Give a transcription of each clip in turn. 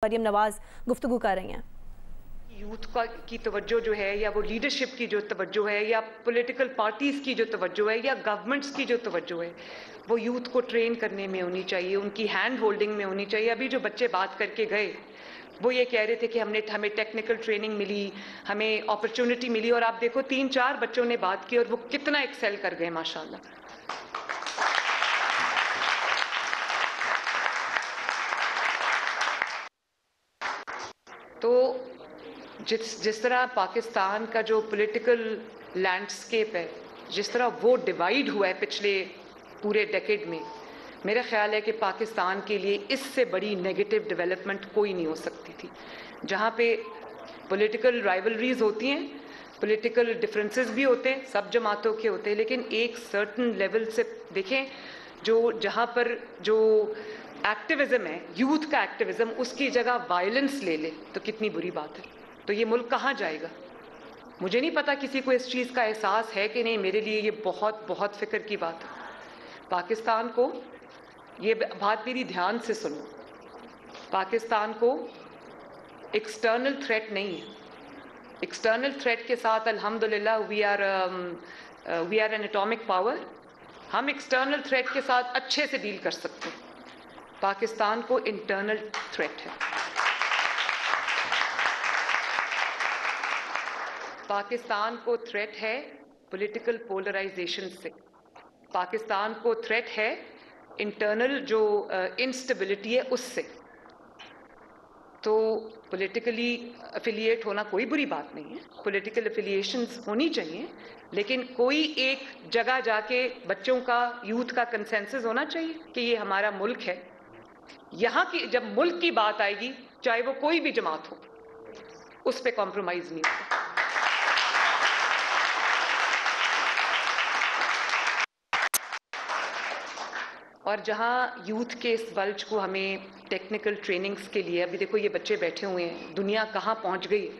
मरियम नवाज गुफ्तगू कर रही हैं। यूथ की तवज्जो जो है, या वो लीडरशिप की जो तवज्जो है, या पॉलिटिकल पार्टीज़ की जो तवज्जो है, या गवर्नमेंट्स की जो तवज्जो है, वो यूथ को ट्रेन करने में होनी चाहिए, उनकी हैंड होल्डिंग में होनी चाहिए। अभी जो बच्चे बात करके गए वो ये कह रहे थे कि हमें टेक्निकल ट्रेनिंग मिली, हमें अपॉर्चुनिटी मिली, और आप देखो 3-4 बच्चों ने बात की और वो कितना एक्सेल कर गए माशाल्लाह। तो जिस तरह पाकिस्तान का जो पॉलिटिकल लैंडस्केप है, जिस तरह वो डिवाइड हुआ है पिछले पूरे डेकेड में, मेरा ख्याल है कि पाकिस्तान के लिए इससे बड़ी नेगेटिव डेवलपमेंट कोई नहीं हो सकती थी। जहाँ पे पॉलिटिकल राइवलरीज होती हैं, पॉलिटिकल डिफरेंसेस भी होते हैं, सब जमातों के होते हैं, लेकिन एक सर्टन लेवल से देखें, जहाँ पर जो एक्टिविज्म है, यूथ का एक्टिविज्म, उसकी जगह वायलेंस ले ले तो कितनी बुरी बात है। तो ये मुल्क कहाँ जाएगा? मुझे नहीं पता किसी को इस चीज़ का एहसास है कि नहीं। मेरे लिए ये बहुत बहुत फिक्र की बात है। पाकिस्तान को, ये बात मेरी ध्यान से सुनो, पाकिस्तान को एक्सटर्नल थ्रेट नहीं है। एक्सटर्नल थ्रेट के साथ अल्हम्दुलिल्लाह we are an atomic power. हम एक्सटर्नल थ्रेट के साथ अच्छे से डील कर सकते हैं। पाकिस्तान को इंटरनल थ्रेट है। पाकिस्तान को थ्रेट है पॉलिटिकल पोलराइजेशन से। पाकिस्तान को थ्रेट है इंटरनल जो इंस्टेबिलिटी है उससे। तो पॉलिटिकली अफिलिएट होना कोई बुरी बात नहीं है, पॉलिटिकल अफिलिएशंस होनी चाहिए, लेकिन कोई एक जगह जाके बच्चों का, यूथ का कंसेंसस होना चाहिए कि ये हमारा मुल्क है। यहाँ की जब मुल्क की बात आएगी, चाहे वो कोई भी जमात हो, उस पर कॉम्प्रोमाइज नहीं होगा। और जहाँ यूथ के इस बल्ज को हमें टेक्निकल ट्रेनिंग्स के लिए, अभी देखो ये बच्चे बैठे हुए हैं, दुनिया कहाँ पहुँच गई।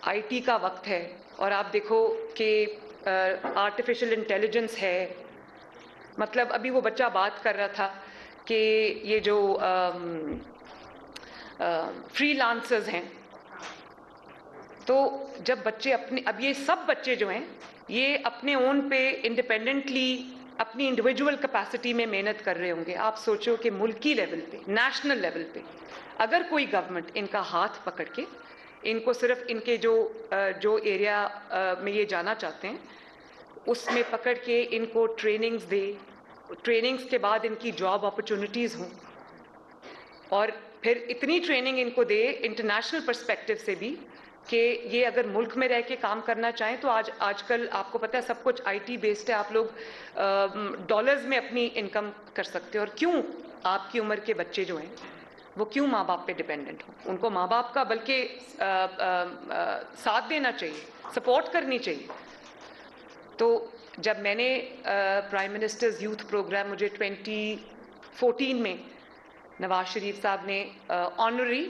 आईटी का वक्त है, और आप देखो कि आर्टिफिशियल इंटेलिजेंस है। मतलब अभी वो बच्चा बात कर रहा था कि ये जो फ्रीलांसर्स हैं, तो जब बच्चे अब ये सब बच्चे जो हैं, ये अपने ओन पे इंडिपेंडेंटली अपनी इंडिविजुअल कैपेसिटी में मेहनत कर रहे होंगे। आप सोचो कि मुल्की लेवल पे, नेशनल लेवल पे, अगर कोई गवर्नमेंट इनका हाथ पकड़ के इनको सिर्फ इनके जो एरिया में ये जाना चाहते हैं उसमें पकड़ के इनको ट्रेनिंग्स दे, ट्रेनिंग्स के बाद इनकी जॉब अपॉर्चुनिटीज़ हों, और फिर इतनी ट्रेनिंग इनको दे इंटरनेशनल पर्सपेक्टिव से भी कि ये अगर मुल्क में रह के काम करना चाहें तो आजकल आपको पता है सब कुछ आईटी बेस्ड है। आप लोग डॉलर्स में अपनी इनकम कर सकते हो। और क्यों आपकी उम्र के बच्चे जो हैं वो क्यों माँ बाप पे डिपेंडेंट हों? उनको माँ बाप का बल्कि साथ देना चाहिए, सपोर्ट करनी चाहिए। तो जब मैंने प्राइम मिनिस्टर्स यूथ प्रोग्राम, मुझे 2014 में नवाज शरीफ साहब ने ऑनरी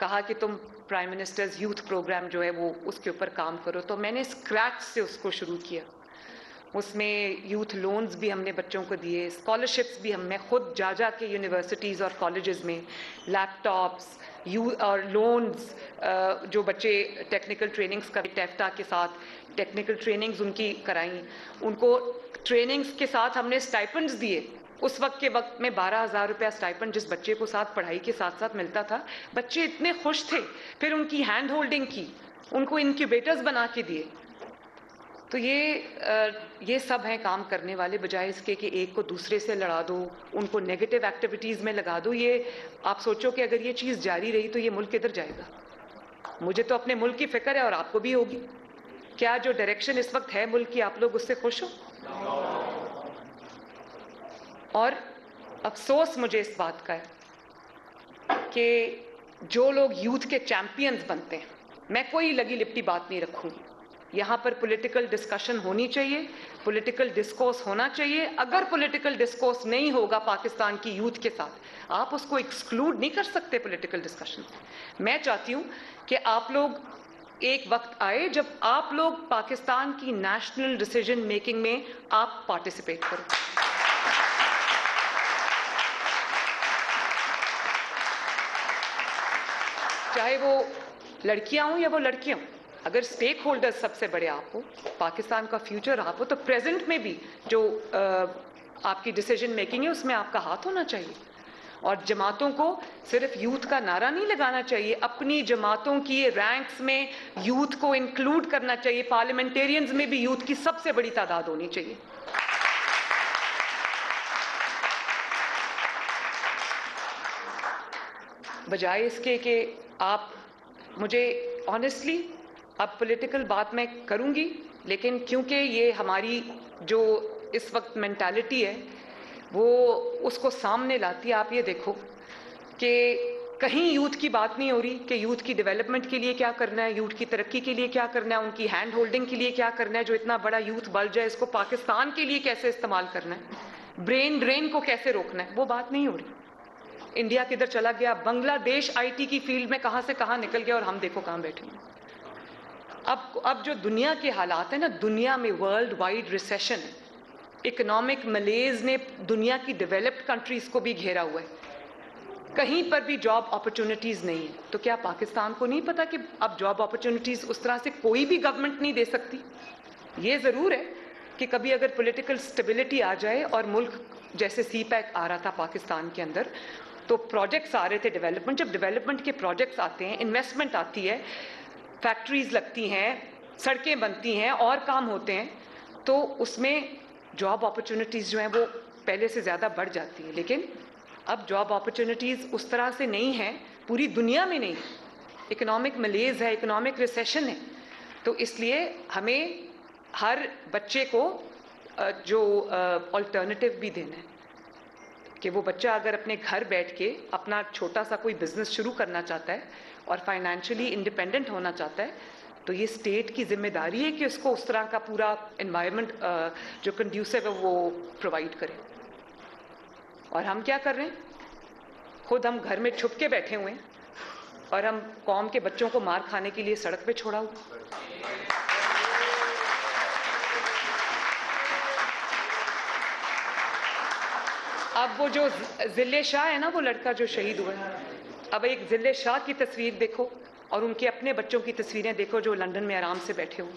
कहा कि तुम प्राइम मिनिस्टर्स यूथ प्रोग्राम जो है वो उसके ऊपर काम करो, तो मैंने स्क्रैच से उसको शुरू किया। उसमें यूथ लोन्स भी हमने बच्चों को दिए, स्कॉलरशिप्स भी मैं खुद जा के यूनिवर्सिटीज़ और कॉलेजेस में लैपटॉप्स और लोन्स, जो बच्चे टेक्निकल ट्रेनिंग्स का टेफ्टा के साथ टेक्निकल ट्रेनिंग्स उनकी कराई, उनको ट्रेनिंग्स के साथ हमने स्टाइपेंड्स दिए। उस वक्त में 12,000 रुपया स्टाइपेंड जिस बच्चे को साथ पढ़ाई के साथ साथ मिलता था, बच्चे इतने खुश थे। फिर उनकी हैंड होल्डिंग की, उनको इनक्यूबेटर्स बना के दिए। तो ये सब हैं काम करने वाले, बजाय इसके कि एक को दूसरे से लड़ा दो, उनको नेगेटिव एक्टिविटीज़ में लगा दो। ये आप सोचो कि अगर ये चीज़ जारी रही तो ये मुल्क किधर जाएगा? मुझे तो अपने मुल्क की फिक्र है और आपको भी होगी। क्या जो डायरेक्शन इस वक्त है मुल्क की, आप लोग उससे खुश हो? और अफसोस मुझे इस बात का है कि जो लोग यूथ के चैंपियंस बनते हैं, मैं कोई लगी लिपटी बात नहीं रखूंगी। यहाँ पर पॉलिटिकल डिस्कशन होनी चाहिए, पॉलिटिकल डिस्कोर्स होना चाहिए। अगर पॉलिटिकल डिस्कोर्स नहीं होगा पाकिस्तान की यूथ के साथ, आप उसको एक्सक्लूड नहीं कर सकते पॉलिटिकल डिस्कशन से। मैं चाहती हूँ कि आप लोग, एक वक्त आए जब आप लोग पाकिस्तान की नेशनल डिसीजन मेकिंग में आप पार्टिसिपेट करो। चाहे वो लड़कियां हों या वो लड़कियां हों, अगर स्टेक होल्डर्स सबसे बड़े आप हो, पाकिस्तान का फ्यूचर आप हो, तो प्रेजेंट में भी जो आपकी डिसीजन मेकिंग है उसमें आपका हाथ होना चाहिए। और जमातों को सिर्फ यूथ का नारा नहीं लगाना चाहिए, अपनी जमातों की रैंक्स में यूथ को इंक्लूड करना चाहिए। पार्लियामेंटेरियंस में भी यूथ की सबसे बड़ी तादाद होनी चाहिए। बजाय इसके कि आप मुझे ऑनेस्टली, अब पॉलिटिकल बात मैं करूंगी, लेकिन क्योंकि ये हमारी जो इस वक्त मेंटालिटी है वो उसको सामने लाती है। आप ये देखो कि कहीं यूथ की बात नहीं हो रही कि यूथ की डेवलपमेंट के लिए क्या करना है, यूथ की तरक्की के लिए क्या करना है, उनकी हैंड होल्डिंग के लिए क्या करना है, जो इतना बड़ा यूथ बल्ज है इसको पाकिस्तान के लिए कैसे इस्तेमाल करना है, ब्रेन ड्रेन को कैसे रोकना है, वो बात नहीं हो रही। इंडिया किधर चला गया, बांग्लादेश आईटी की फील्ड में कहां से कहां निकल गया और हम देखो कहां बैठे हैं। अब जो दुनिया के हालात है ना, दुनिया में वर्ल्ड वाइड रिसेशन है, इकोनॉमिक मलेज ने दुनिया की डेवलप्ड कंट्रीज को भी घेरा हुआ है, कहीं पर भी जॉब अपॉर्चुनिटीज नहीं है। तो क्या पाकिस्तान को नहीं पता कि अब जॉब अपॉर्चुनिटीज उस तरह से कोई भी गवर्नमेंट नहीं दे सकती? ये जरूर है कि कभी अगर पॉलिटिकल स्टेबिलिटी आ जाए, और मुल्क जैसे CPEC आ रहा था पाकिस्तान के अंदर, तो प्रोजेक्ट्स आ रहे थे डेवलपमेंट, जब डेवलपमेंट के प्रोजेक्ट्स आते हैं, इन्वेस्टमेंट आती है, फैक्ट्रीज लगती हैं, सड़कें बनती हैं और काम होते हैं, तो उसमें जॉब अपॉर्चुनिटीज जो हैं वो पहले से ज़्यादा बढ़ जाती है। लेकिन अब जॉब अपॉर्चुनिटीज उस तरह से नहीं है, पूरी दुनिया में नहीं, इकोनॉमिक मलेज है, इकोनॉमिक रिसेशन है। तो इसलिए हमें हर बच्चे को जो अल्टरनेटिव भी देना है कि वो बच्चा अगर अपने घर बैठ के अपना छोटा सा कोई बिजनेस शुरू करना चाहता है और फाइनेंशियली इंडिपेंडेंट होना चाहता है, तो ये स्टेट की जिम्मेदारी है कि उसको उस तरह का पूरा एनवायरनमेंट जो कंड्यूसिव है वो प्रोवाइड करे। और हम क्या कर रहे हैं, खुद हम घर में छुप के बैठे हुए हैं और हम कौम के बच्चों को मार खाने के लिए सड़क पे छोड़ा हुआ। अब वो जो जिले शाह है ना, वो लड़का जो शहीद हुआ है, अब एक जिले शाह की तस्वीर देखो और उनके अपने बच्चों की तस्वीरें देखो जो लंदन में आराम से बैठे हुए।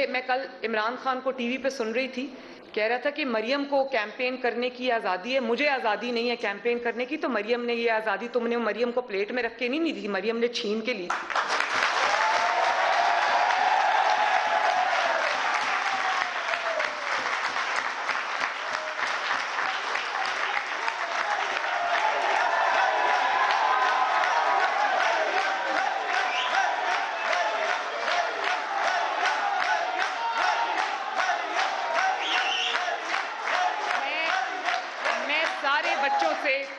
मैं कल इमरान खान को टीवी पे सुन रही थी, कह रहा था कि मरियम को कैंपेन करने की आज़ादी है, मुझे आज़ादी नहीं है कैंपेन करने की। तो मरियम ने ये आज़ादी, तुमने मरियम को प्लेट में रख के नहीं दी, मरियम ने छीन के ली थी।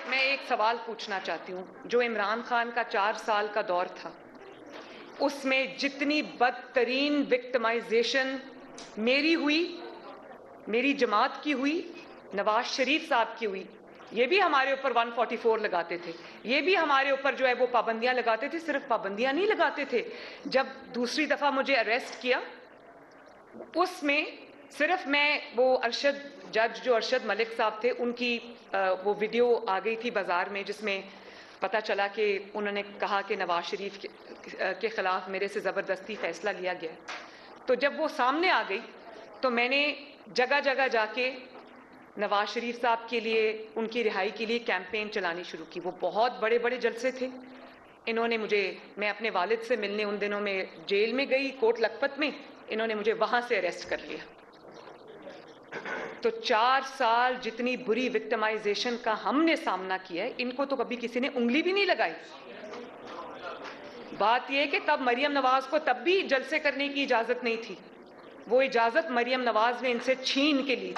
मैं एक सवाल पूछना चाहती हूँ, जो इमरान खान का 4 साल का दौर था, उसमें जितनी बदतरीन विक्टिमाइजेशन मेरी हुई, मेरी जमात की हुई, नवाज शरीफ साहब की हुई, ये भी हमारे ऊपर 144 लगाते थे, ये भी हमारे ऊपर जो है वो पाबंदियां लगाते थे। सिर्फ पाबंदियां नहीं लगाते थे, जब दूसरी दफा मुझे अरेस्ट किया उसमें सिर्फ मैं वो जज जो अरशद मलिक साहब थे, उनकी वो वीडियो आ गई थी बाजार में, जिसमें पता चला कि उन्होंने कहा कि नवाज शरीफ के खिलाफ मेरे से ज़बरदस्ती फैसला लिया गया। तो जब वो सामने आ गई तो मैंने जगह जगह जाके नवाज शरीफ साहब के लिए, उनकी रिहाई के लिए कैंपेन चलानी शुरू की। वो बहुत बड़े बड़े जलसे थे। इन्होंने मैं अपने वालिद से मिलने उन दिनों में जेल में गई, कोट लखपत में, इन्होंने मुझे वहां से अरेस्ट कर लिया। तो 4 साल जितनी बुरी विक्टिमाइजेशन का हमने सामना किया है, इनको तो कभी किसी ने उंगली भी नहीं लगाई। बात यह है कि तब मरियम नवाज को तब भी जलसे करने की इजाजत नहीं थी, वो इजाजत मरियम नवाज ने इनसे छीन के ली थी।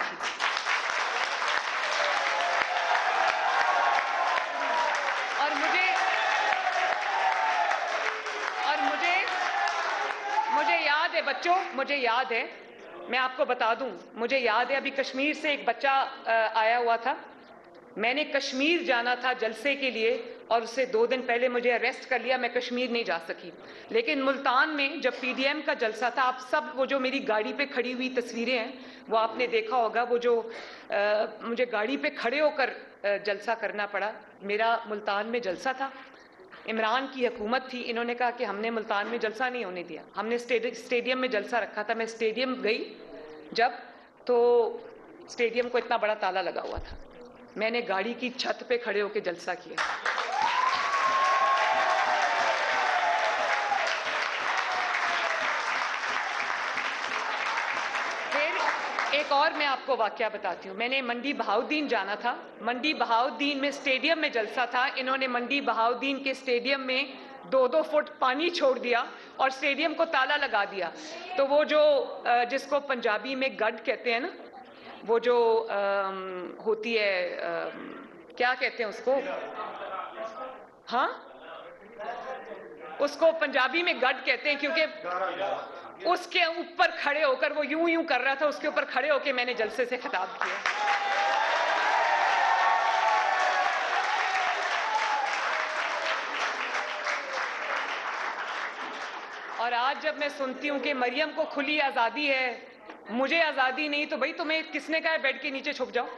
और मुझे याद है बच्चों, मुझे याद है, मैं आपको बता दूं, मुझे याद है अभी कश्मीर से एक बच्चा आया हुआ था। मैंने कश्मीर जाना था जलसे के लिए और उससे 2 दिन पहले मुझे अरेस्ट कर लिया, मैं कश्मीर नहीं जा सकी। लेकिन मुल्तान में जब PDM का जलसा था, आप सब वो जो मेरी गाड़ी पे खड़ी हुई तस्वीरें हैं वो आपने देखा होगा, वो जो मुझे गाड़ी पे खड़े होकर जलसा करना पड़ा। मेरा मुल्तान में जलसा था, इमरान की हुकूमत थी, इन्होंने कहा कि हमने मुल्तान में जलसा नहीं होने दिया, हमने स्टेडियम में जलसा रखा था। मैं स्टेडियम गई जब, तो स्टेडियम को इतना बड़ा ताला लगा हुआ था, मैंने गाड़ी की छत पे खड़े होकर जलसा किया। एक और मैं आपको वाकया बताती हूँ। मैंने मंडी बहाउद्दीन जाना था, मंडी बहाउद्दीन में स्टेडियम में जलसा था, इन्होंने मंडी बहाउद्दीन के स्टेडियम में 2-2 फुट पानी छोड़ दिया और स्टेडियम को ताला लगा दिया। तो वो जो जिसको पंजाबी में गड कहते हैं ना, वो जो होती है, क्या कहते हैं उसको, हाँ, उसको पंजाबी में गड कहते हैं, क्योंकि उसके ऊपर खड़े होकर वो यूं यूं कर रहा था, उसके ऊपर खड़े होकर मैंने जलसे से खिताब किया। और आज जब मैं सुनती हूं कि मरियम को खुली आजादी है, मुझे आजादी नहीं, तो भाई तुम्हें किसने कहा बेड के नीचे छुप जाओ?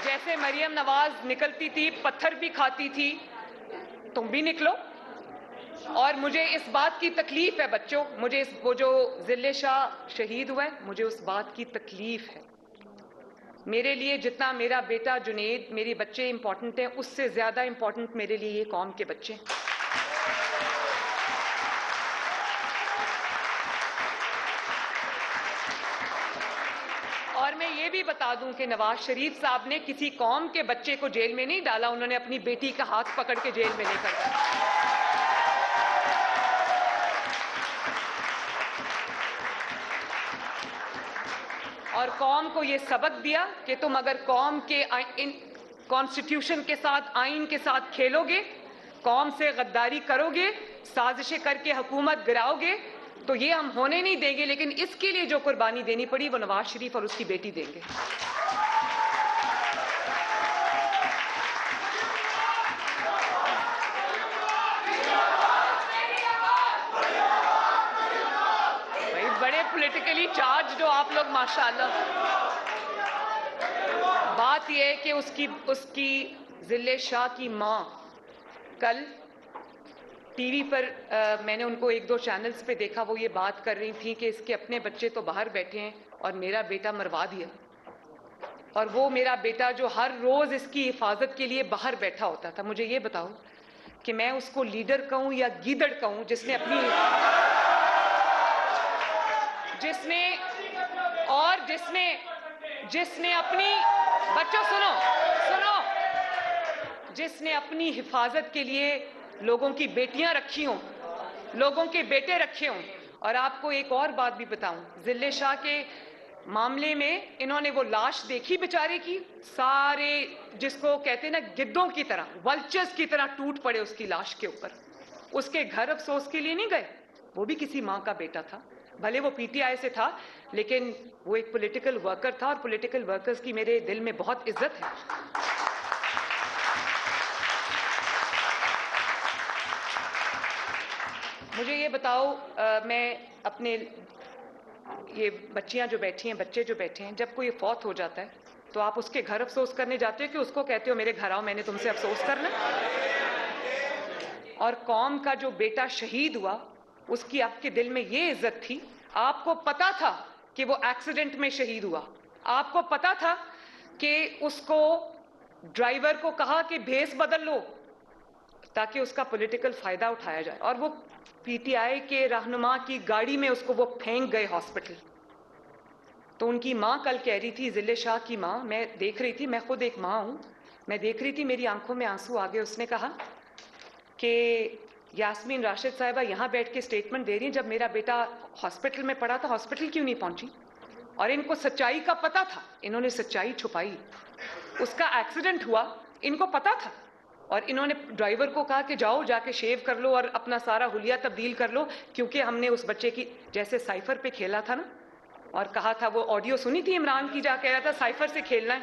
जैसे मरियम नवाज निकलती थी, पत्थर भी खाती थी, तुम भी निकलो। और मुझे इस बात की तकलीफ है बच्चों, मुझे वो जो जिले शाह शहीद हुआ है, मुझे उस बात की तकलीफ है। मेरे लिए जितना मेरा बेटा जुनेद, मेरे बच्चे इंपॉर्टेंट हैं, उससे ज्यादा इंपॉर्टेंट मेरे लिए ये कौम के बच्चे। और मैं ये भी बता दूं कि नवाज शरीफ साहब ने किसी कौम के बच्चे को जेल में नहीं डाला, उन्होंने अपनी बेटी का हाथ पकड़ के जेल में लेकर गए। और कौम को ये सबक दिया कि तुम अगर कौम के कॉन्स्टिट्यूशन के साथ, आइन के साथ खेलोगे, कौम से गद्दारी करोगे, साजिशें करके हुकूमत गिराओगे, तो ये हम होने नहीं देंगे। लेकिन इसके लिए जो कुर्बानी देनी पड़ी वो नवाज शरीफ और उसकी बेटी देंगे। भाई बड़े पॉलिटिकली चार्ज जो आप लोग, माशाल्लाह। बात यह है कि उसकी जिले शाह की माँ कल टीवी पर मैंने उनको 1-2 चैनल्स पे देखा, वो ये बात कर रही थी कि इसके अपने बच्चे तो बाहर बैठे हैं और मेरा बेटा मरवा दिया। और वो मेरा बेटा जो हर रोज इसकी हिफाजत के लिए बाहर बैठा होता था। मुझे ये बताओ कि मैं उसको लीडर कहूं या गीदड़ कहूं, जिसने अपनी बच्चों सुनो, जिसने अपनी हिफाजत के लिए लोगों की बेटियां रखी हों, लोगों के बेटे रखे हों। और आपको एक और बात भी बताऊं, जिले शाह के मामले में इन्होंने वो लाश देखी बेचारे की, सारे जिसको कहते हैं ना गिद्धों की तरह, वल्चर्स की तरह टूट पड़े उसकी लाश के ऊपर। उसके घर अफसोस के लिए नहीं गए, वो भी किसी माँ का बेटा था, भले वो पीटीआई से था, लेकिन वो एक पॉलिटिकल वर्कर था। और पॉलिटिकल वर्कर्स की मेरे दिल में बहुत इज्जत है। मुझे ये बताओ, मैं अपने ये बच्चियां जो बैठी हैं, बच्चे जो बैठे हैं, जब कोई फौत हो जाता है तो आप उसके घर अफसोस करने जाते हो कि उसको कहते हो मेरे घर आओ, मैंने तुमसे अफसोस करना। और कौम का जो बेटा शहीद हुआ, उसकी आपके दिल में ये इज्जत थी। आपको पता था कि वो एक्सीडेंट में शहीद हुआ, आपको पता था कि उसको ड्राइवर को कहा कि भेस बदल लो ताकि उसका पॉलिटिकल फायदा उठाया जाए, और वो पीटीआई के रहनुमा की गाड़ी में उसको वो फेंक गए हॉस्पिटल। तो उनकी माँ कल कह रही थी, जिले शाह की माँ, मैं देख रही थी, मैं खुद एक माँ हूँ, मैं देख रही थी, मेरी आंखों में आंसू आ गए। उसने कहा कि यास्मीन राशिद साहिबा यहाँ बैठ के स्टेटमेंट दे रही हैं, जब मेरा बेटा हॉस्पिटल में पड़ा था, हॉस्पिटल क्यों नहीं पहुंची? और इनको सच्चाई का पता था, इन्होंने सच्चाई छुपाई। उसका एक्सीडेंट हुआ, इनको पता था, और इन्होंने ड्राइवर को कहा कि जाओ जाके शेव कर लो और अपना सारा हुलिया तब्दील कर लो, क्योंकि हमने उस बच्चे की जैसे साइफर पे खेला था ना, और कहा था, वो ऑडियो सुनी थी इमरान की, जा कह रहा था साइफर से खेलना है।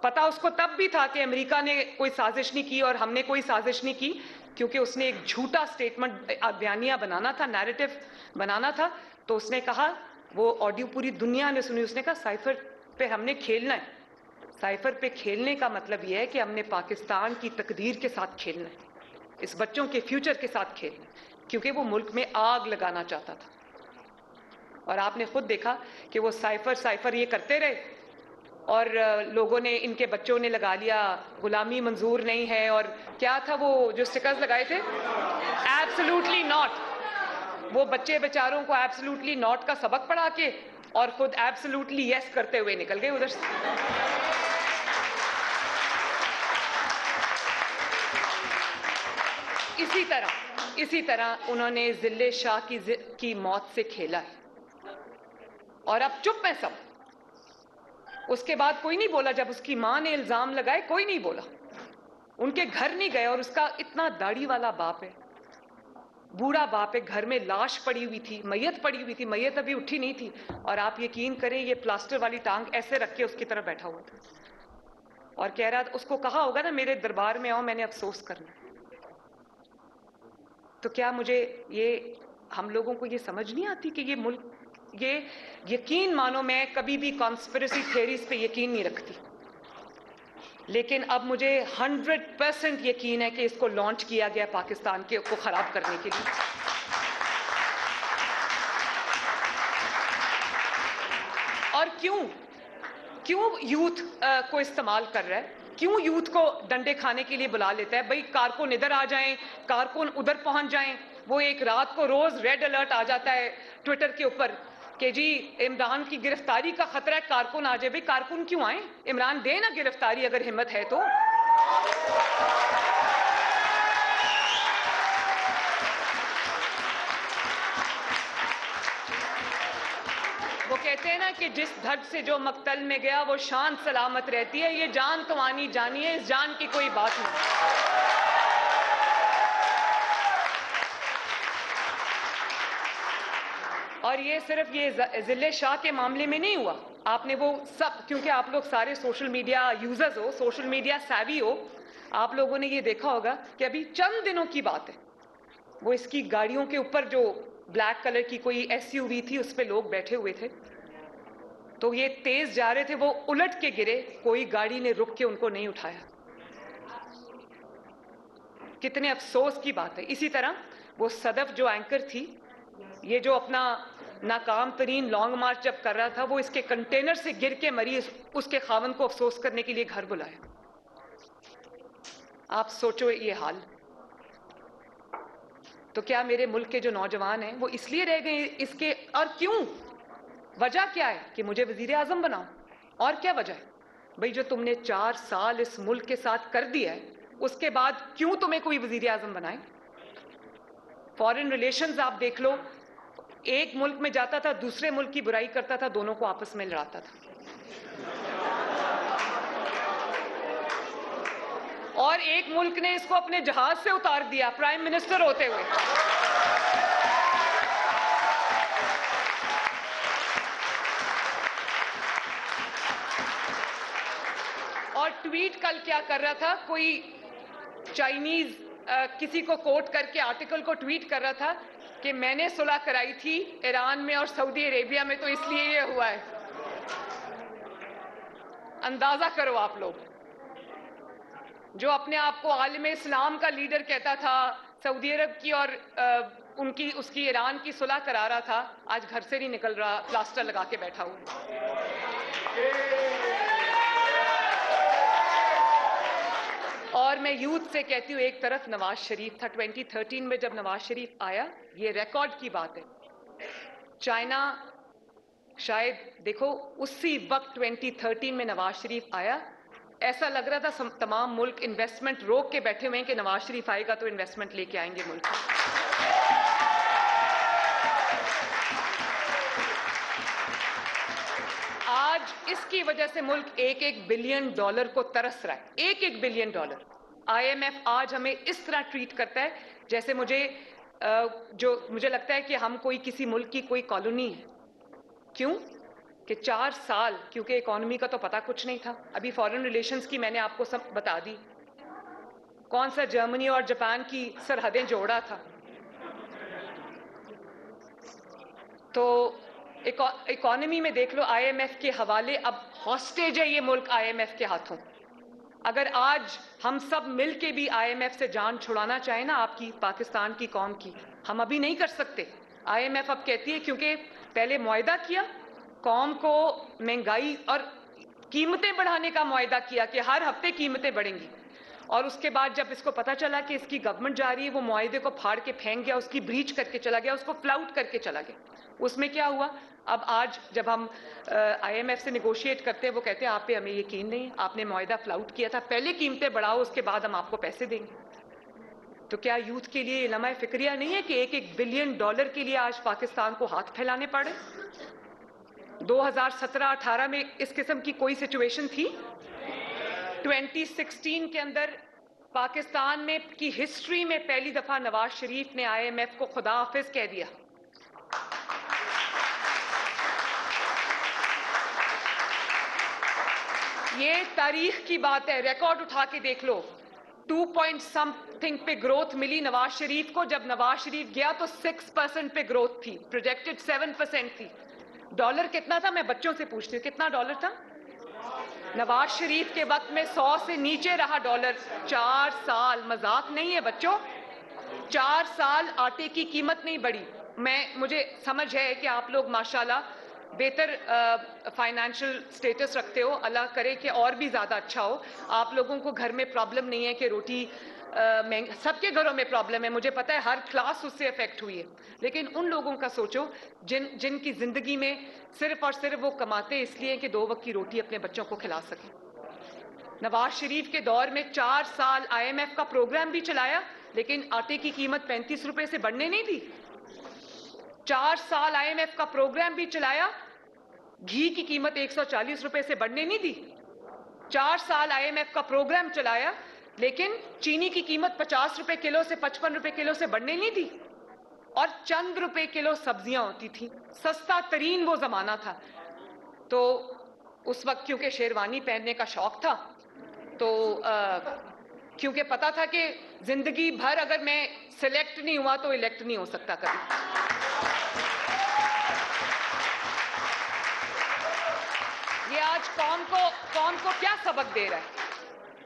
पता उसको तब भी था कि अमेरिका ने कोई साजिश नहीं की और हमने कोई साजिश नहीं की, क्योंकि उसने एक झूठा स्टेटमेंट बयानिया बनाना था, नैरेटिव बनाना था। तो उसने कहा, वो ऑडियो पूरी दुनिया ने सुनी, उसने कहा साइफर पे हमने खेलना है। साइफर पे खेलने का मतलब यह है कि हमने पाकिस्तान की तकदीर के साथ खेलना है, इस बच्चों के फ्यूचर के साथ खेलना है, क्योंकि वो मुल्क में आग लगाना चाहता था। और आपने खुद देखा कि वो साइफर ये करते रहे और लोगों ने, इनके बच्चों ने लगा लिया गुलामी मंजूर नहीं है, और क्या था वो जो स्टिकर्स लगाए थे, एब्सोल्युटली नॉट। वो बच्चे बेचारों को एब्सोल्युटली नॉट का सबक पढ़ा के और खुद एब्सोल्युटली यस करते हुए निकल गए उधर से। इसी तरह उन्होंने जिले शाह की मौत से खेला है और अब चुप है सब। उसके बाद कोई नहीं बोला, जब उसकी मां ने इल्जाम लगाए कोई नहीं बोला, उनके घर नहीं गए। और उसका इतना दाढ़ी वाला बाप है, बूढ़ा बाप है, घर में लाश पड़ी हुई थी, मैयत पड़ी हुई थी, मैयत अभी उठी नहीं थी, और आप यकीन करें ये प्लास्टर वाली टांग ऐसे रख के उसकी तरफ बैठा हुआ था और कह रहा था, उसको कहा होगा ना मेरे दरबार में आओ, मैंने अफसोस करना है। तो क्या मुझे ये, हम लोगों को ये समझ नहीं आती कि ये मुल्क, ये यकीन मानो, मैं कभी भी कॉन्स्पिरेसी थियरीज पे यकीन नहीं रखती, लेकिन अब मुझे 100% यकीन है कि इसको लॉन्च किया गया पाकिस्तान को खराब करने के लिए। और क्यों यूथ को इस्तेमाल कर रहा है, क्यों यूथ को डंडे खाने के लिए बुला लेता है? भाई कारकुन इधर आ जाएं, कारकुन उधर पहुंच जाएं। वो एक रात को रोज रेड अलर्ट आ जाता है ट्विटर के ऊपर कि जी इमरान की गिरफ्तारी का खतरा है, कारकुन आ जाए। भाई कारकुन क्यों आए? इमरान दे ना गिरफ्तारी अगर हिम्मत है तो। वो कहते हैं ना कि जिस धड़ से जो मक्तल में गया वो शान सलामत रहती है। ये जान तो आनी जानी है, इस जान की कोई बात नहीं। और ये सिर्फ ये जिले शाह के मामले में नहीं हुआ। आपने वो सब, क्योंकि आप लोग सारे सोशल मीडिया यूजर्स हो, सोशल मीडिया सैवी हो, आप लोगों ने ये देखा होगा कि अभी चंद दिनों की बात है, वो इसकी गाड़ियों के ऊपर जो ब्लैक कलर की कोई एसयूवी थी उस पे लोग बैठे हुए थे, तो ये तेज जा रहे थे, वो उलट के गिरे, कोई गाड़ी ने रुक के उनको नहीं उठाया। कितने अफसोस की बात है। इसी तरह वो सदफ जो एंकर थी, ये जो अपना नाकाम तरीन लॉन्ग मार्च जब कर रहा था, वो इसके कंटेनर से गिर के मरी, उसके खावन को अफसोस करने के लिए घर बुलाया। आप सोचो ये हाल। तो क्या मेरे मुल्क के जो नौजवान हैं वो इसलिए रह गए इसके? और क्यों? वजह क्या है कि मुझे वजीर आजम बनाओ? और क्या वजह है? भाई जो तुमने 4 साल इस मुल्क के साथ कर दिया है, उसके बाद क्यों तुम्हें कोई वजीर आजम बनाए? फॉरेन रिलेशंस आप देख लो, एक मुल्क में जाता था, दूसरे मुल्क की बुराई करता था, दोनों को आपस में लड़ाता था। और एक मुल्क ने इसको अपने जहाज से उतार दिया प्राइम मिनिस्टर होते हुए। और ट्वीट कल क्या कर रहा था, कोई चाइनीज किसी को कोट करके आर्टिकल को ट्वीट कर रहा था कि मैंने सुलह कराई थी ईरान में और सऊदी अरेबिया में, तो इसलिए ये हुआ है। अंदाजा करो आप लोग, जो अपने आप को आलिम इस्लाम का लीडर कहता था, सऊदी अरब की और उसकी ईरान की सुलह करा रहा था, आज घर से नहीं निकल रहा, प्लास्टर लगा के बैठा हुआ। और मैं यूथ से कहती हूँ, एक तरफ नवाज शरीफ था, 2013 में जब नवाज शरीफ आया, ये रिकॉर्ड की बात है। चाइना शायद देखो उसी वक्त 2013 में नवाज शरीफ आया, ऐसा लग रहा था तमाम मुल्क इन्वेस्टमेंट रोक के बैठे हुए हैं कि नवाज शरीफ आएगा तो इन्वेस्टमेंट लेके आएंगे मुल्क। आज इसकी वजह से मुल्क $1-1 बिलियन को तरस रहा है। $1-1 बिलियन। IMF आज हमें इस तरह ट्रीट करता है जैसे मुझे लगता है कि हम कोई किसी मुल्क की कोई कॉलोनी है। क्यों? कि 4 साल, क्योंकि इकोनॉमी का तो पता कुछ नहीं था। अभी फॉरेन रिलेशंस की मैंने आपको सब बता दी, कौन सा जर्मनी और जापान की सरहदें जोड़ा था। तो इकोनॉमी में देख लो, आईएमएफ के हवाले अब हॉस्टेज है ये मुल्क आईएमएफ के हाथों। अगर आज हम सब मिल के भी आईएमएफ से जान छुड़ाना चाहें ना, आपकी पाकिस्तान की कौम की, हम अभी नहीं कर सकते। आईएमएफ अब कहती है क्योंकि पहले मुआहदा किया, कौम को महंगाई और कीमतें बढ़ाने का मुआहदा किया कि हर हफ्ते कीमतें बढ़ेंगी, और उसके बाद जब इसको पता चला कि इसकी गवर्नमेंट जा रही है, वो मुआहदे को फाड़ के फेंक गया, उसकी ब्रीच करके चला गया, उसको फ्लाउट करके चला गया। उसमें क्या हुआ, अब आज जब हम आईएमएफ से निगोशिएट करते हैं, वो कहते हैं आप पे हमें यकीन नहीं, आपने मुआहदा फ्लाउट किया था, पहले कीमतें बढ़ाओ उसके बाद हम आपको पैसे देंगे। तो क्या यूथ के लिए लम्हा फिक्रिया नहीं है कि $1-1 बिलियन के लिए आज पाकिस्तान को हाथ फैलाने पड़े? 2017-18 में इस किस्म की कोई सिचुएशन थी? 2016 के अंदर पाकिस्तान में की हिस्ट्री में पहली दफा नवाज शरीफ ने आईएमएफ को खुदा हाफिज कह दिया। ये तारीख की बात है, रिकॉर्ड उठा के देख लो। 2 पॉइंट समथिंग पे ग्रोथ मिली नवाज शरीफ को। जब नवाज शरीफ गया तो 6% पे ग्रोथ थी, प्रोजेक्टेड 7% थी। डॉलर कितना था, मैं बच्चों से पूछती हूँ, कितना डॉलर था नवाज शरीफ के वक्त में? 100 से नीचे रहा डॉलर 4 साल। मजाक नहीं है बच्चों, 4 साल आटे की कीमत नहीं बढ़ी। मुझे समझ है कि आप लोग माशाल्लाह बेहतर फाइनेंशियल स्टेटस रखते हो, अल्लाह करे कि और भी ज़्यादा अच्छा हो। आप लोगों को घर में प्रॉब्लम नहीं है कि रोटी सबके घरों में प्रॉब्लम है, मुझे पता है, हर क्लास उससे अफेक्ट हुई है। लेकिन उन लोगों का सोचो जिनकी ज़िंदगी में सिर्फ और सिर्फ वो कमाते इसलिए कि 2 वक्त की रोटी अपने बच्चों को खिला सकें। नवाज शरीफ के दौर में 4 साल आईएमएफ का प्रोग्राम भी चलाया, लेकिन आटे की कीमत 35 रुपए से बढ़ने नहीं दी। 4 साल आईएमएफ का प्रोग्राम भी चलाया, घी की कीमत 140 रुपए से बढ़ने नहीं दी। 4 साल आईएमएफ का प्रोग्राम चलाया, लेकिन चीनी की कीमत 50 रुपए किलो से 55 रुपए किलो से बढ़ने नहीं दी, और चंद रुपए किलो सब्जियां होती थी। सस्ता तरीन वो जमाना था। तो उस वक्त क्योंकि शेरवानी पहनने का शौक था, तो क्योंकि पता था कि जिंदगी भर अगर मैं सिलेक्ट नहीं हुआ तो इलेक्ट नहीं हो सकता कभी। ये आज कौम को क्या सबक दे रहा है,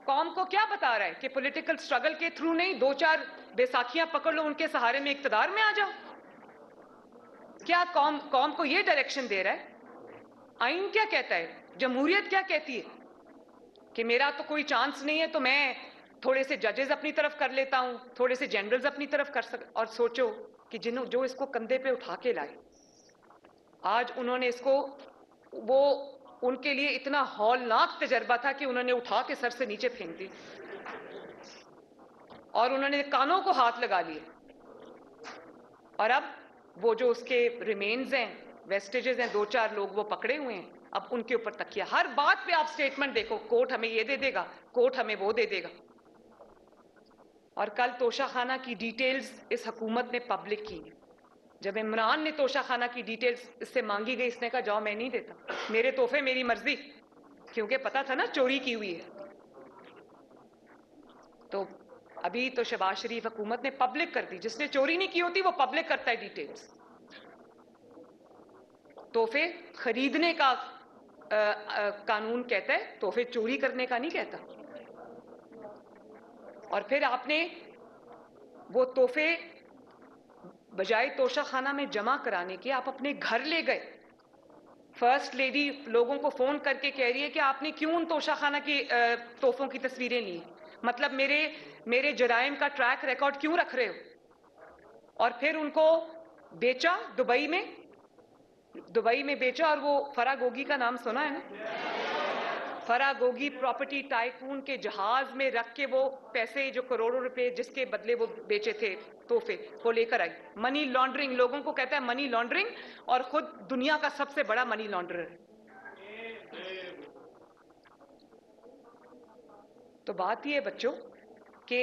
कौम को क्या बता रहा है कि पॉलिटिकल स्ट्रगल के थ्रू नहीं, 2-4 बैसाखियां पकड़ लो, उनके सहारे में इक्तदार में आ जाओ। क्या कौम को ये डायरेक्शन दे रहा है? आइन क्या कहता है, जमहूरियत क्या कहती है कि मेरा तो कोई चांस नहीं है, तो मैं थोड़े से जजेस अपनी तरफ कर लेता हूं, थोड़े से जनरल्स अपनी तरफ और सोचो कि जो इसको कंधे पे उठा के लाए, आज उन्होंने इसको, वो उनके लिए इतना हौलनाक तजर्बा था कि उन्होंने उठा के सर से नीचे फेंक दी, और उन्होंने कानों को हाथ लगा लिए। और अब वो जो उसके रिमेन्स हैं, वेस्टेजेस हैं, 2-4 लोग वो पकड़े हुए हैं, अब उनके ऊपर तकिया। हर बात पे आप स्टेटमेंट देखो, कोर्ट हमें ये दे देगा, कोर्ट हमें वो दे देगा। और कल तोशाखाना की डिटेल्स इस हुकूमत ने पब्लिक की। जब इमरान ने तोशाखाना की डिटेल्स इससे मांगी गई, इसने कहा जाओ मैं नहीं देता, मेरे तोहफे मेरी मर्जी, क्योंकि पता था ना चोरी की हुई है। तो अभी तो शहबाज शरीफ हुकूमत ने पब्लिक कर दी, जिसने चोरी नहीं की होती वो पब्लिक करता है डिटेल्स। तोहफे खरीदने का कानून कहता है, तोहफे चोरी करने का नहीं कहता। और फिर आपने वो तोहफे बजाय तोशाखाना में जमा कराने के आप अपने घर ले गए। फर्स्ट लेडी लोगों को फोन करके कह रही है कि आपने क्यों उन तोशाखाना की तोहफों की तस्वीरें ली, मतलब मेरे जराइम का ट्रैक रिकॉर्ड क्यों रख रहे हो? और फिर उनको बेचा दुबई में बेचा। और वो फरागोगी का नाम सुना है ना? फरागोगी प्रॉपर्टी टाइकून के जहाज में रख के वो पैसे, जो करोड़ों रुपए जिसके बदले वो बेचे थे तोहफे, वो लेकर आई। मनी लॉन्ड्रिंग, लोगों को कहता है मनी लॉन्ड्रिंग, और खुद दुनिया का सबसे बड़ा मनी लॉन्ड्रर है। तो बात ये है बच्चों कि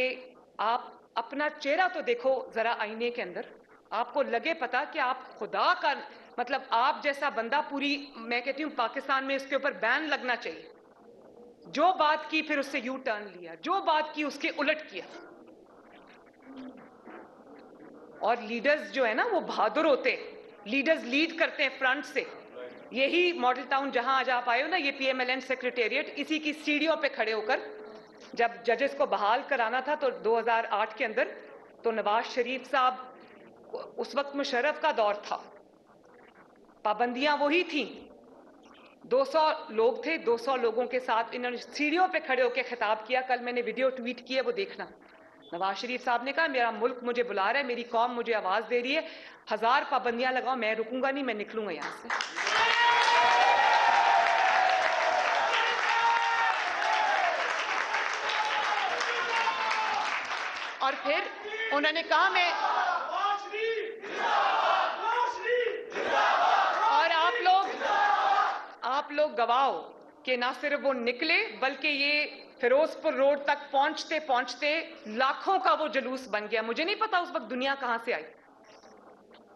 आप अपना चेहरा तो देखो जरा आईने के अंदर, आपको लगे पता कि आप खुदा का, मतलब आप जैसा बंदा पूरी, मैं कहती हूं पाकिस्तान में इसके ऊपर बैन लगना चाहिए। जो बात की फिर उससे यू टर्न लिया, जो बात की उसके उलट किया। और लीडर्स जो है ना वो बहादुर होते हैं, लीडर्स लीड करते हैं फ्रंट से। यही मॉडल टाउन जहां आज आप आए हो ना, ये PMLN सेक्रेटेरिएट, इसी की सीढ़ियों पे खड़े होकर जब जजेस को बहाल कराना था तो 2008 के अंदर, तो नवाज शरीफ साहब, उस वक्त मुशर्रफ का दौर था, पाबंदियां वही थी, 200 लोग थे, 200 लोगों के साथ इन्होंने सीढ़ियों पे खड़े होकर खिताब किया। कल मैंने वीडियो ट्वीट किया, वो देखना। नवाज शरीफ साहब ने कहा मेरा मुल्क मुझे बुला रहा है, मेरी कौम मुझे आवाज दे रही है, 1000 पाबंदियां लगाओ, मैं रुकूंगा नहीं, मैं निकलूंगा यहां से। और फिर उन्होंने कहा मैं, और आप लोग गवाह हो कि ना सिर्फ वो निकले बल्कि ये फिरोजपुर रोड तक पहुंचते पहुंचते लाखों का वो जुलूस बन गया। मुझे नहीं पता उस वक्त दुनिया कहां से आई,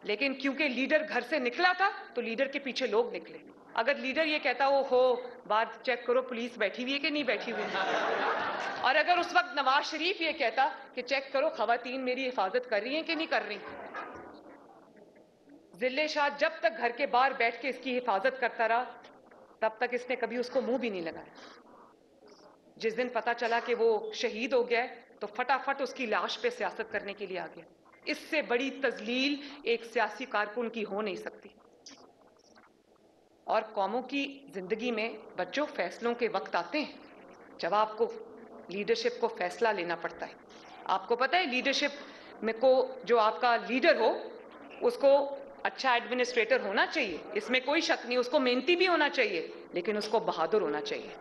लेकिन क्योंकि लीडर घर से निकला था तो लीडर के पीछे लोग निकले। अगर लीडर ये कहता हो बात चेक करो पुलिस बैठी हुई है कि नहीं बैठी हुई, और अगर उस वक्त नवाज शरीफ ये कहता कि चेक करो खवातीन मेरी हिफाजत कर रही हैं कि नहीं कर रही, जिले शाह जब तक घर के बाहर बैठ के इसकी हिफाजत करता रहा तब तक इसने कभी उसको मुंह भी नहीं लगाया। जिस दिन पता चला कि वो शहीद हो गया तो फटाफट उसकी लाश पे सियासत करने के लिए आ गया। इससे बड़ी तजलील एक सियासी कारकुन की हो नहीं सकती। और कौमों की जिंदगी में बच्चों फैसलों के वक्त आते हैं जब आपको लीडरशिप को फैसला लेना पड़ता है। आपको पता है लीडरशिप में को जो आपका लीडर हो उसको अच्छा एडमिनिस्ट्रेटर होना चाहिए, इसमें कोई शक नहीं, उसको मेहनती भी होना चाहिए, लेकिन उसको बहादुर होना चाहिए।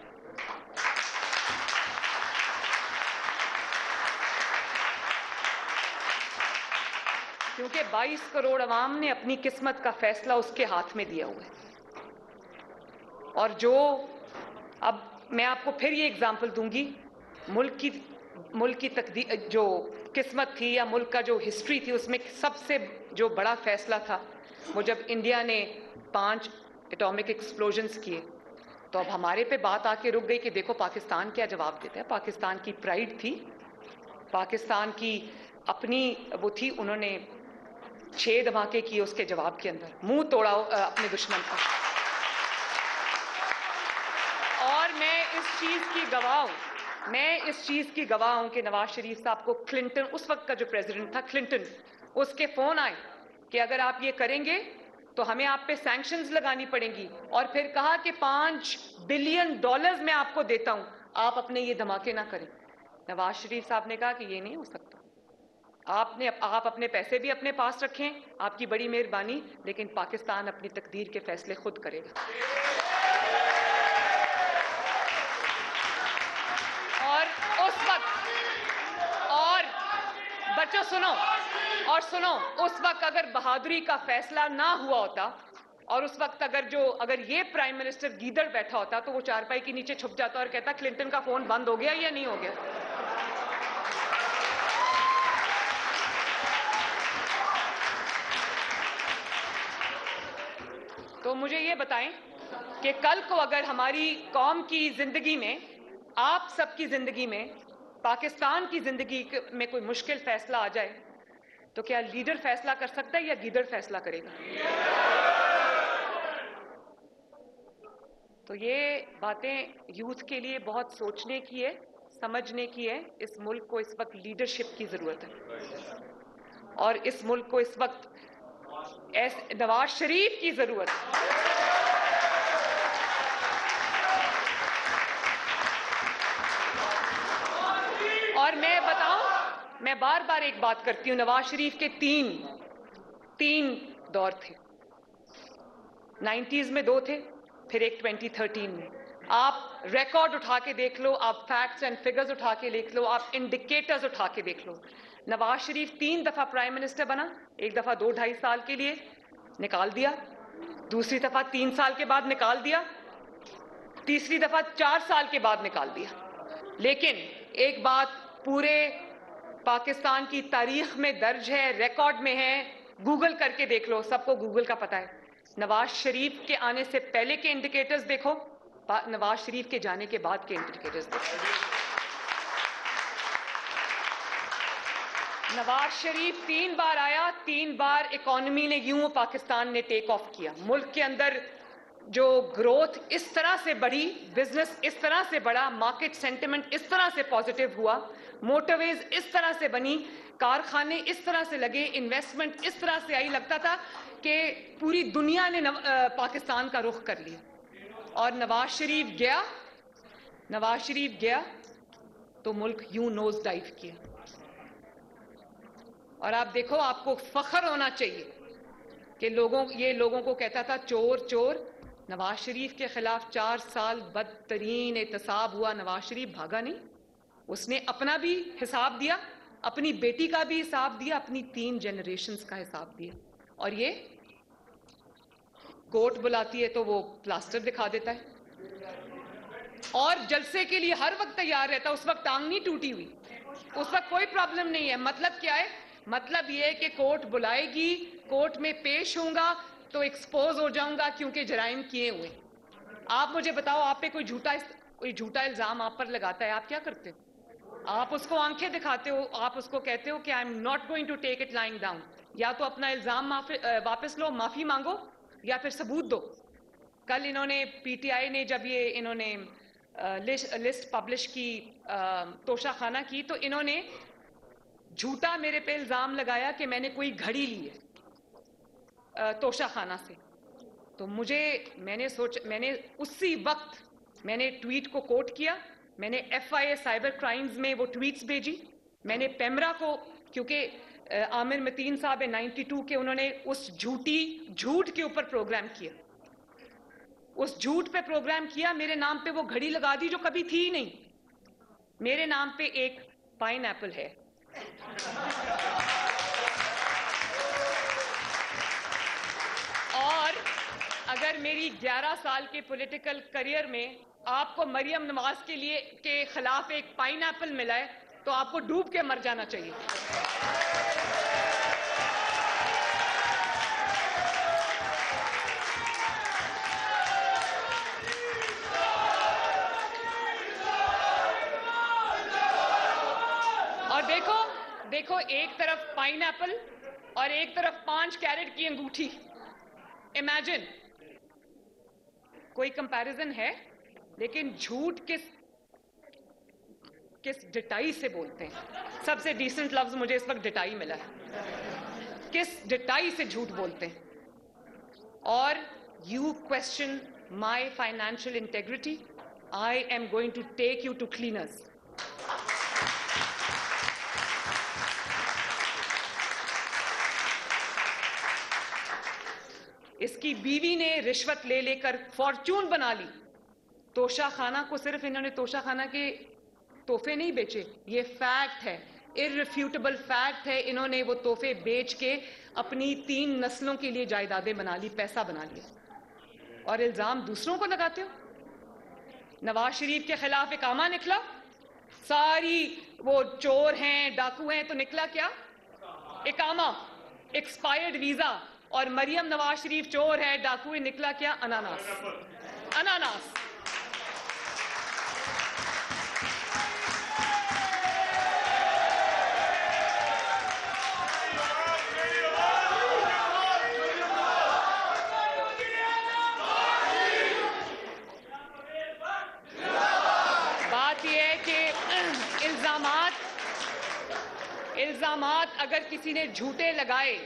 क्योंकि 22 करोड़ अवाम ने अपनी किस्मत का फैसला उसके हाथ में दिया हुआ है। और जो अब मैं आपको फिर ये एग्जांपल दूंगी, मुल्क की तकदीर जो किस्मत थी या मुल्क का जो हिस्ट्री थी उसमें सबसे जो बड़ा फैसला था वो जब इंडिया ने 5 एटॉमिक एक्सप्लोजन्स किए, तो अब हमारे पे बात आके रुक गई कि देखो पाकिस्तान क्या जवाब देता है। पाकिस्तान की प्राइड थी, पाकिस्तान की अपनी वो थी, उन्होंने 6 धमाके किए उसके जवाब के अंदर, मुंह तोड़ा अपने दुश्मन का। और मैं इस चीज की गवाह हूं कि नवाज शरीफ साहब को क्लिंटन, उस वक्त का जो प्रेसिडेंट था क्लिंटन, उसके फोन आए कि अगर आप ये करेंगे तो हमें आप पे सैंक्शंस लगानी पड़ेंगी, और फिर कहा कि $5 बिलियन मैं आपको देता हूं, आप अपने ये धमाके ना करें। नवाज शरीफ साहब ने कहा कि ये नहीं हो सकता, आप अपने पैसे भी अपने पास रखें, आपकी बड़ी मेहरबानी, लेकिन पाकिस्तान अपनी तकदीर के फैसले खुद करेगा। और उस वक्त, और बच्चों सुनो, उस वक्त अगर बहादुरी का फैसला ना हुआ होता और उस वक्त अगर ये प्राइम मिनिस्टर गीदड़ बैठा होता तो वो चारपाई के नीचे छुप जाता और कहता क्लिंटन का फोन बंद हो गया या नहीं हो गया। तो मुझे ये बताएं कि कल को अगर हमारी कौम की जिंदगी में, आप सबकी जिंदगी में, पाकिस्तान की जिंदगी में कोई मुश्किल फैसला आ जाए तो क्या लीडर फैसला कर सकता है या गीदड़ फैसला करेगा? तो ये बातें यूथ के लिए बहुत सोचने की है, समझने की है। इस मुल्क को इस वक्त लीडरशिप की जरूरत है और इस मुल्क को इस वक्त नवाज शरीफ की जरूरत है। और मैं बताऊं, मैं बार बार एक बात करती हूं, नवाज शरीफ के तीन दौर थे। 90s में 2 थे, फिर एक 2013 में। आप रिकॉर्ड उठा के देख लो, आप फैक्ट्स एंड फिगर्स उठा के देख लो, आप इंडिकेटर्स उठा के देख लो। नवाज शरीफ 3 दफा प्राइम मिनिस्टर बना, एक दफा 2-2.5 साल के लिए निकाल दिया, दूसरी दफा 3 साल के बाद निकाल दिया, तीसरी दफा 4 साल के बाद निकाल दिया। लेकिन एक बात पूरे पाकिस्तान की तारीख में दर्ज है, रिकॉर्ड में है, गूगल करके देख लो, सबको गूगल का पता है। नवाज शरीफ के आने से पहले के इंडिकेटर्स देखो नवाज शरीफ के जाने के बाद के इंडिकेटर्स देखें। नवाज शरीफ 3 बार आया, 3 बार इकोनॉमी ने यूं पाकिस्तान ने टेक ऑफ किया। मुल्क के अंदर जो ग्रोथ इस तरह से बढ़ी, बिजनेस इस तरह से बढ़ा, मार्केट सेंटिमेंट इस तरह से पॉजिटिव हुआ, मोटरवेज इस तरह से बनी, कारखाने इस तरह से लगे, इन्वेस्टमेंट इस तरह से आई, लगता था कि पूरी दुनिया ने पाकिस्तान का रुख कर लिया। और नवाज शरीफ गया तो मुल्क यूं नोज डाइव किया। और आप देखो, आपको फख्र होना चाहिए कि लोगों को कहता था चोर चोर। नवाज शरीफ के खिलाफ 4 साल बदतरीन एहतसाब हुआ, नवाज शरीफ भागा नहीं। उसने अपना भी हिसाब दिया, अपनी बेटी का भी हिसाब दिया, अपनी 3 जनरेशंस का हिसाब दिया। और ये कोर्ट बुलाती है तो वो प्लास्टर दिखा देता है और जलसे के लिए हर वक्त तैयार रहता है। उस वक्त टांग नहीं टूटी हुई, उस वक्त कोई प्रॉब्लम नहीं है। मतलब क्या है? मतलब ये है कि कोर्ट बुलाएगी, कोर्ट में पेश होऊंगा तो एक्सपोज हो जाऊंगा क्योंकि जराइम किए हुए। आप मुझे बताओ, आप पे कोई झूठा इल्जाम आप पर लगाता है, आप क्या करते हो? आप उसको आंखें दिखाते हो, आप उसको कहते हो कि I am not going to take it lying down. या तो अपना इल्जाम वापस लो, माफी मांगो, या फिर सबूत दो। कल इन्होंने पीटीआई ने जब ये इन्होंने लिस्ट पब्लिश की तोशा खाना की, तो इन्होंने झूठा मेरे पे इल्जाम लगाया कि मैंने कोई घड़ी ली है तोशा खाना से। तो मैंने उसी वक्त मैंने ट्वीट को कोट किया, मैंने FIA साइबर क्राइम्स में वो ट्वीट्स भेजी, मैंने पेमरा को, क्योंकि आमिर मतीन साहब है 92 के, उन्होंने उस झूठ के ऊपर प्रोग्राम किया, उस झूठ पे प्रोग्राम किया, मेरे नाम पे वो घड़ी लगा दी जो कभी थी ही नहीं। मेरे नाम पे एक पाइनएप्पल है। और अगर मेरी 11 साल के पॉलिटिकल करियर में आपको मरियम नवाज के खिलाफ एक पाइनएप्पल मिला है तो आपको डूब के मर जाना चाहिए। और देखो एक तरफ पाइनएप्पल और एक तरफ 5 कैरेट की अंगूठी। इमेजिन, कोई कंपैरिजन है? लेकिन झूठ किस डिटाई से बोलते हैं। सबसे डिसेंट लफ्ज मुझे इस वक्त डिटाई मिला है। किस डिटाई से झूठ बोलते हैं। और you question my financial integrity, I am going to take you to cleaners. इसकी बीवी ने रिश्वत ले लेकर फॉर्च्यून बना ली। तोशा खाना को सिर्फ इन्होंने तोशा खाना के तोहफे नहीं बेचे, ये फैक्ट है, इररिफ्यूटेबल फैक्ट है। इन्होंने वो तोहफे बेच के अपनी 3 नस्लों के लिए जायदादें बना ली, पैसा बना लिया। और इल्जाम दूसरों को लगाते हो। नवाज शरीफ के खिलाफ इकामा निकला, सारी वो चोर हैं, डाकू हैं, तो निकला क्या? इकामा, एक्सपायर्ड वीजा। और मरियम नवाज शरीफ चोर है, डाकू है, निकला क्या? अनानास। बात यह है कि इल्जामात अगर किसी ने झूठे लगाए,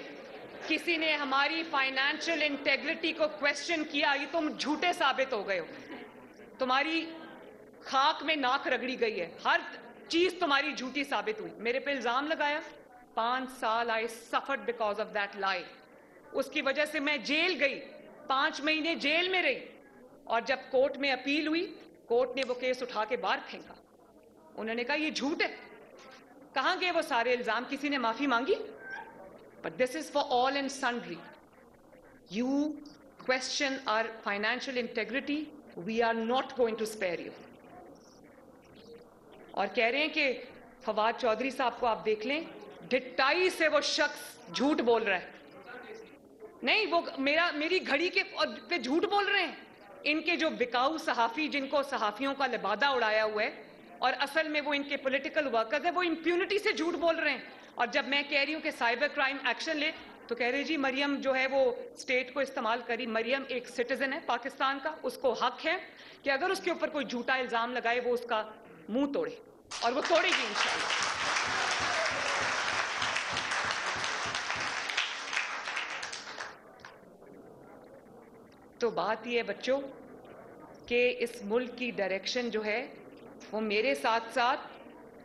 किसी ने हमारी फाइनेंशियल इंटेग्रिटी को क्वेश्चन किया, ये तुम झूठे साबित हो गए हो। तुम्हारी खाक में नाक रगड़ी गई है, हर चीज तुम्हारी झूठी साबित हुई। मेरे पे इल्जाम लगाया, 5 साल I suffered because of that लाई। उसकी वजह से मैं जेल गई, 5 महीने जेल में रही। और जब कोर्ट में अपील हुई, कोर्ट ने वो केस उठा के बाहर फेंका। उन्होंने कहा ये झूठ है। कहां गए वो सारे इल्जाम? किसी ने माफी मांगी? But this is for all and sundry. You question our financial integrity, we are not going to spare you. और कह रहे हैं कि फवाद चौधरी साहब को आप देख लें, ढिट्टाई से वो शख्स झूठ बोल रहा है। नहीं, वो मेरी घड़ी के पे झूठ बोल रहे हैं। इनके जो बिकाऊ सहाफ़ी जिनको सहाफ़ियों का लिबादा उड़ाया हुआ है और असल में वो इनके पॉलिटिकल वर्कर्स हैं, वो इम्प्यूनिटी से झूठ बोल रहे हैं। और जब मैं कह रही हूँ कि साइबर क्राइम एक्शन ले, तो कह रहे जी मरियम जो है वो स्टेट को इस्तेमाल करी। मरियम एक सिटीजन है पाकिस्तान का, उसको हक है कि अगर उसके ऊपर कोई झूठा इल्जाम लगाए वो उसका मुंह तोड़े, और वो तोड़ेगी इंशाल्लाह। तो बात यह है बच्चों कि इस मुल्क की डायरेक्शन जो है वो मेरे साथ साथ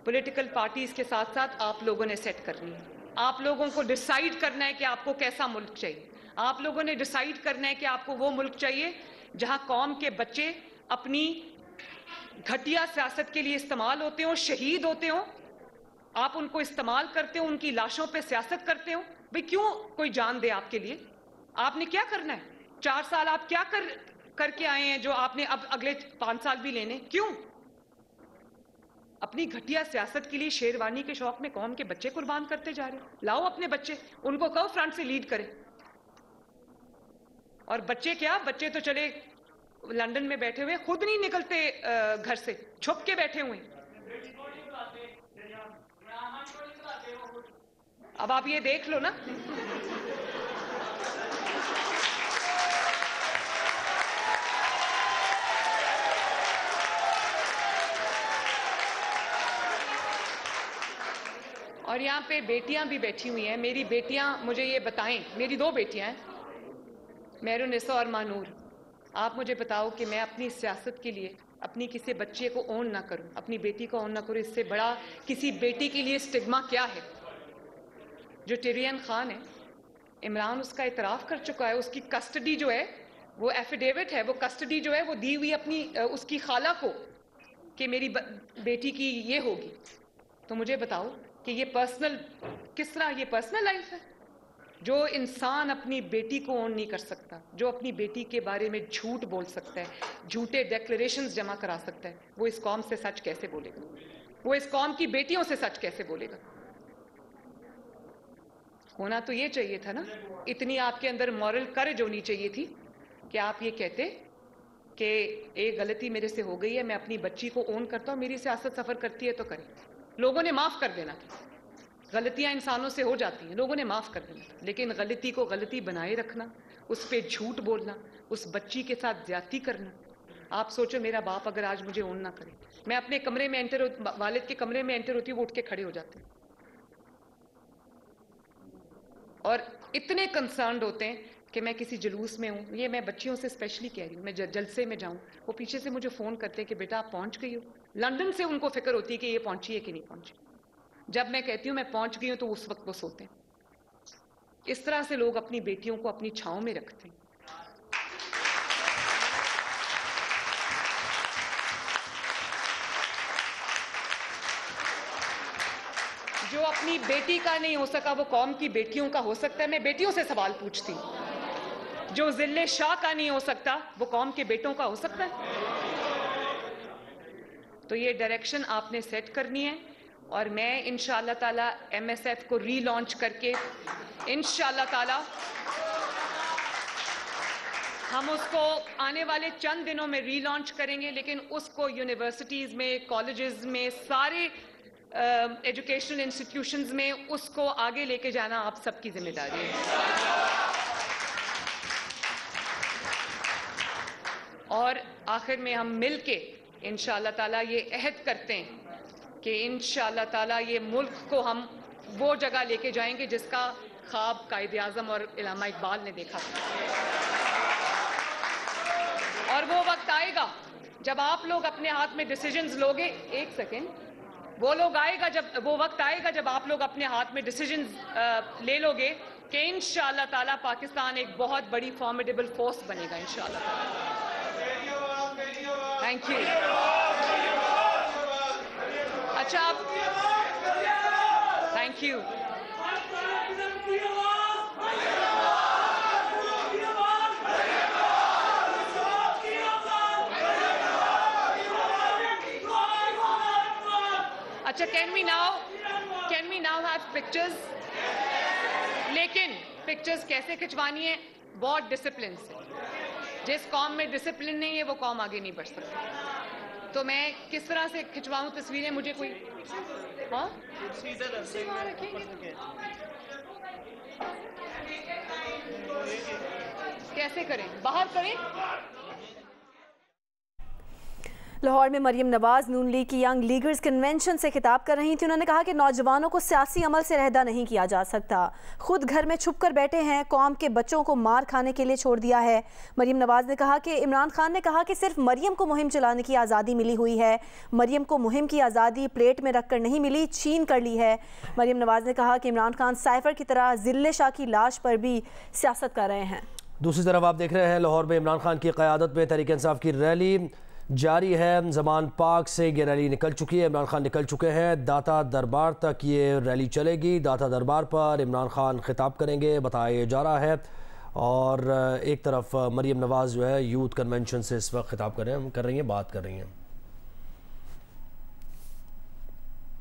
पॉलिटिकल पार्टीज के साथ साथ आप लोगों ने सेट करनी है। आप लोगों को डिसाइड करना है कि आपको कैसा मुल्क चाहिए। आप लोगों ने डिसाइड करना है कि आपको वो मुल्क चाहिए जहां कौम के बच्चे अपनी घटिया सियासत के लिए इस्तेमाल होते हो, शहीद होते हो, आप उनको इस्तेमाल करते हो, उनकी लाशों पे सियासत करते हो। भाई क्यों कोई जान दे आपके लिए? आपने क्या करना है? 4 साल आप क्या करके आए हैं जो आपने अब अगले 5 साल भी लेने? क्यों? अपनी घटिया सियासत के लिए शेरवानी के शौक में कौम के बच्चे कुर्बान करते जा रहे हो। लाओ अपने बच्चे, उनको कहो फ्रंट से लीड करें। और बच्चे क्या, बच्चे तो चले लंदन में बैठे हुए, खुद नहीं निकलते घर से, छुप के बैठे हुए। अब आप ये देख लो ना। और यहाँ पे बेटियां भी बैठी हुई हैं। मेरी बेटियां मुझे ये बताएं, मेरी 2 बेटियां हैं, मेहरुनिसा और मानूर। आप मुझे बताओ कि मैं अपनी सियासत के लिए अपनी किसी बच्चे को ओन ना करूं, अपनी बेटी को ओन ना करूं, इससे बड़ा किसी बेटी के लिए स्टिग्मा क्या है? जो टिरियन खान है, इमरान उसका इतराफ कर चुका है, उसकी कस्टडी जो है वो एफिडेविट है, वो कस्टडी जो है वो दी हुई अपनी उसकी खाला को कि मेरी बेटी की ये होगी। तो मुझे बताओ कि ये पर्सनल, किस तरह ये पर्सनल लाइफ है? जो इंसान अपनी बेटी को ओन नहीं कर सकता, जो अपनी बेटी के बारे में झूठ बोल सकता है, झूठे डिक्लेरेशंस जमा करा सकता है, वो इस कौम से सच कैसे बोलेगा? वो इस कौम की बेटियों से सच कैसे बोलेगा? होना तो ये चाहिए था ना, इतनी आपके अंदर मॉरल करेज होनी चाहिए थी कि आप ये कहते कि एक गलती मेरे से हो गई है, मैं अपनी बच्ची को ओन करता हूँ, मेरी सियासत सफर करती है तो करे। लोगों ने माफ कर देना था। गलतियां इंसानों से हो जाती हैं, लोगों ने माफ कर देना था। लेकिन गलती को गलती बनाए रखना, उस पर झूठ बोलना, उस बच्ची के साथ ज्यादती करना। आप सोचो मेरा बाप अगर आज मुझे ओन ना करे, मैं अपने कमरे में वालिद के कमरे में एंटर होती हूँ, वो उठ के खड़े हो जाते हैं और इतने कंसर्न्ड होते हैं कि मैं किसी जुलूस में हूँ। ये मैं बच्चियों से स्पेशली कह रही हूँ, मैं जलसे में जाऊँ, वो पीछे से मुझे फ़ोन करते हैं कि बेटा आप पहुँच गई हो। लंदन से उनको फिक्र होती है कि ये पहुँची है कि नहीं पहुँची। जब मैं कहती हूँ मैं पहुँच गई हूँ तो उस वक्त वो सोते हैं। इस तरह से लोग अपनी बेटियों को अपनी छाँव में रखते हैं। जो अपनी बेटी का नहीं हो सका वो कौम की बेटियों का हो सकता है। मैं बेटियों से सवाल पूछती हूँ, जो जिले शाह का नहीं हो सकता वो कौम के बेटों का हो सकता है? तो ये डायरेक्शन आपने सेट करनी है और मैं इंशाअल्लाह ताला MSF को रीलॉन्च करके इंशाअल्लाह ताला हम उसको आने वाले चंद दिनों में रीलॉन्च करेंगे। लेकिन उसको यूनिवर्सिटीज़ में, कॉलेजेस में, सारे एजुकेशनल इंस्टीट्यूशंस में उसको आगे लेके जाना आप सबकी जिम्मेदारी है। और आखिर में हम मिल के इंशाअल्लाह ताला ये अहद करते हैं कि इंशाअल्लाह ताला ये मुल्क को हम वो जगह लेके जाएंगे जिसका ख्वाब कायदे आज़म और इल्लामा इकबाल ने देखा था। और वो वक्त आएगा जब आप लोग अपने हाथ में डिसीजंस लोगे। एक सेकेंड, वो वक्त आएगा जब आप लोग अपने हाथ में डिसीजंस ले लोगे कि इंशाअल्लाह ताला पाकिस्तान एक बहुत बड़ी फॉर्मिडेबल फोर्स बनेगा इंशाअल्लाह ताला। Thank you. अच्छा आप, थैंक यू। अच्छा, can we now have pictures? लेकिन पिक्चर्स कैसे खिंचवानी है? बहुत डिसिप्लिन से, जिस कौम में डिसिप्लिन नहीं है वो कौम आगे नहीं बढ़ सकती। तो मैं किस तरह से खिंचवाऊं तस्वीरें, मुझे कोई हाँ कैसे करें, बाहर करें। लाहौर में मरियम नवाज नून लीग की यंग लीगर्स कन्वेंशन से खिताब कर रही थी। उन्होंने कहा कि नौजवानों को सियासी अमल से रहदा नहीं किया जा सकता, खुद घर में छुप कर बैठे हैं, कौम के बच्चों को मार खाने के लिए छोड़ दिया है। मरियम नवाज ने कहा कि इमरान खान ने कहा कि सिर्फ मरियम को मुहिम चलाने की आज़ादी मिली हुई है, मरियम को मुहिम की आज़ादी प्लेट में रख कर नहीं मिली, छीन कर ली है। मरियम नवाज ने कहा कि इमरान खान साइफर की तरह जिल्ले शाह की लाश पर भी सियासत कर रहे हैं। दूसरी तरफ आप देख रहे हैं लाहौर में इमरान खान की क़यादत में तहरीक इंसाफ की रैली जारी है। ज़मान पार्क से ये रैली निकल चुकी है, इमरान खान निकल चुके हैं। दाता दरबार तक ये रैली चलेगी। दाता दरबार पर इमरान खान खिताब करेंगे बताया जा रहा है। और एक तरफ मरियम नवाज़ जो है यूथ कन्वेंशन से इस वक्त खिताब कर रही हैं, बात कर रही हैं।